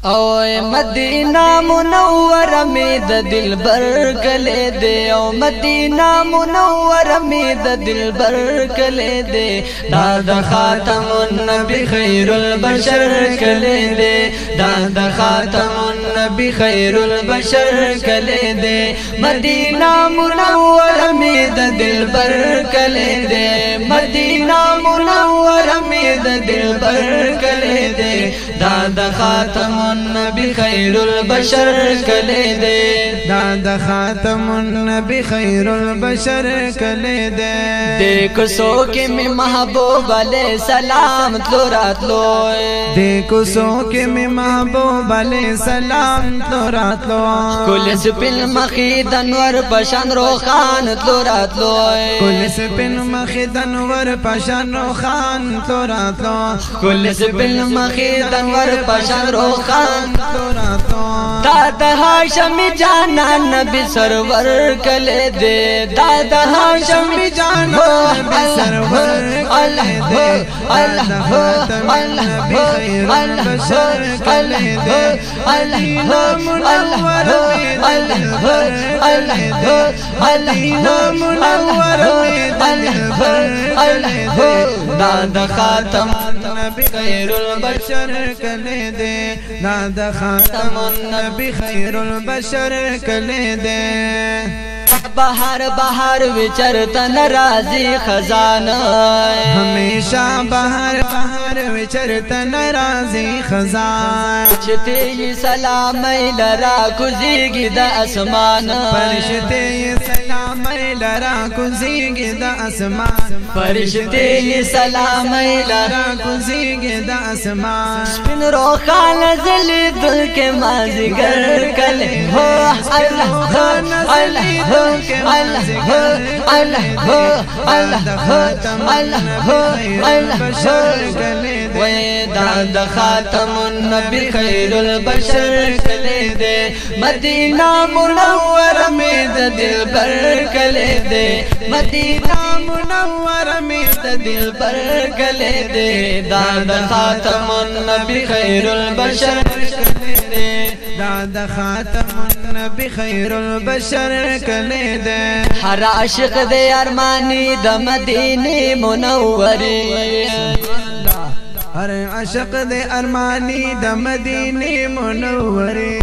او مدینہ منور می د دلبر کله دے او مدینہ منور می د دلبر کله دے دا خاتم النبی خیر البشر کله دے دا خاتم النبی خیر البشر کله دے مدینہ منور می د دلبر کله دے مدینہ منور می د دلبر کله دے دا خاتم النبی خیر البشر کله دے دا خاتم النبی خیر البشر کله دے دیکھ سو کے میں محبوب علیہ السلام تلو رات لو دیکھو سو کے میں محبوب علیہ السلام تلو رات لو کلس پل مخید انور پشان روخان تلو رات لو کلس پن مخید انور پشان روخان تلو رات لو کلس پل مخید انور پشان روخان تلو رات لو دادا ہاشمی جانا نبی سرور کلے دے دادا ہاشمی جانا نبی سرور کلے دے اللہ اللہ بشر کلے دے مدینہ منور مدینہ منور دادا خاتم نبی خیر البشر کلے دے دا خاتم النبی خیر البشر کلے دے بہار بہار وچرتا ناراضی خزانہ ہمیشہ بہار بہار وچرتا ناراضی خزان فرشتے سلام لرا کزیگی دا اسمان فرشتے سلام لرا کزیگی دا اسمان فرشتے سلام لرا کزیگی دا اسمان سپن روخان زلی دل کے مازگر کلے ہو اللہ اللہ اللہ اللہ اللہ اللہ دا خاتم النبی خیر البشر کلے دے مدینہ منور میں د دلبر کلے دے مدینہ منور میں د دلبر کلے دے دا خاتم النبی خیر البشر کلے دے دا خاتم النبی خیر البشر کلے دے ہر عاشق دے ارمانی د مدینہ منوری ہر عاشق دے ارمانی د مدینہ منوری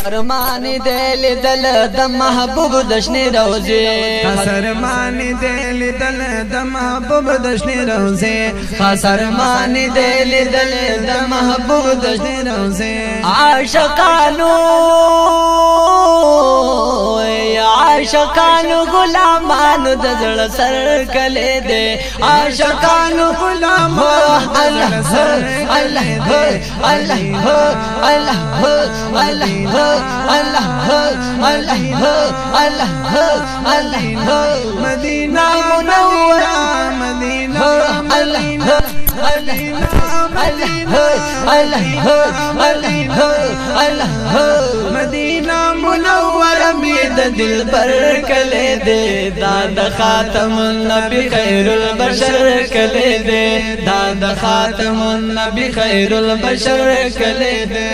ارمانی دل دل د محبوب دشنی روزے ارمانی دل دل د محبوب دشنی روزے ارمانی دل دل د محبوب دشنی روزے عاشقانو عاشقانو غلامانو د زړه سر کله دے عاشقانو غلام اللہ اللہ اللہ اللہ اللہ اللہ اللہ اللہ مدینہ منورہ مدینہ مدینہ مدینہ منورہ میں د دلبر کلے دے دا خاتم النبی خیر البشر کلے دے دا خاتم النبی خیر البشر کلے دے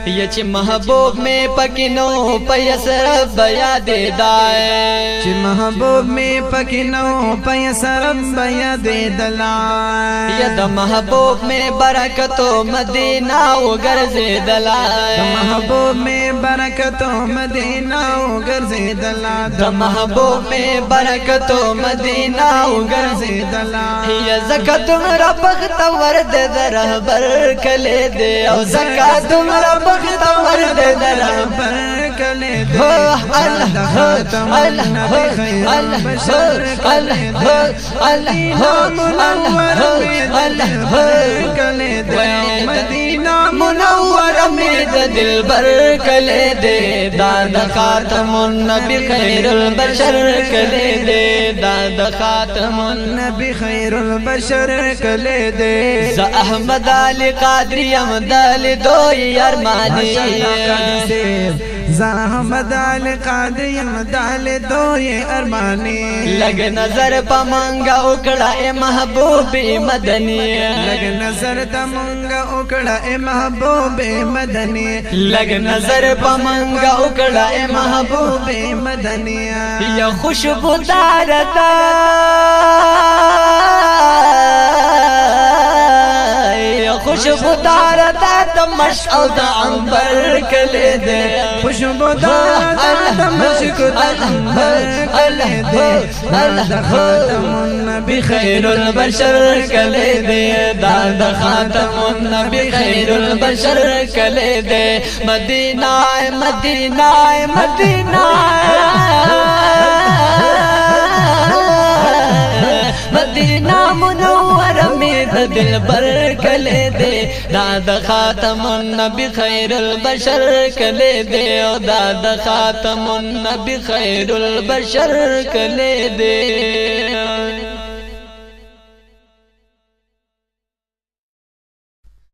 یہ چھ محبوب میں پکنو پیسر بیا دے دائے چھ محبوب میں پکنو پیسر بیا دے دلائے ید محبوب میں برکتو مدینہ غرزے دلائے محبوب میں برکتو مدینہ غرزے دلائے محبوب میں برکتو مدینہ غرزے دلائے یہ زکاة مرا بخت ورد درہبر کلے دے او زکاة مرا بخت ورد درہبر کلے دے اللہ اللہ مدینہ منور میں د دلبر کلے دے دا خاتم النبی خیر البشر کلے دے دا خاتم النبی خیر البشر کلے دے ز احمد علی قادری امدال دوئی ارمانی زحمد علی قادری مدال دوی ارمانی لگ نظر پا منگا اکڑا اے محبوب مدنی لگ نظر تا منگا اکڑا اے محبوب مدنی لگ نظر پا منگا اکڑا اے محبوب مدنی یا خوشبو دارتا خوشبو دارتا دمش او دا عنبر کلی دے خوشبو دارتا دمش کو دا عنبر کلی دے دا خاتم النبی خیر البشر کلی دے دا خاتم النبی خیر البشر کلی دے مدینہ مدینہ مدینہ مدینہ منور میں دل بر کلے دے داد خاتم النبی خیر البشر کلے دے داد خاتم النبی خیر البشر کلے دے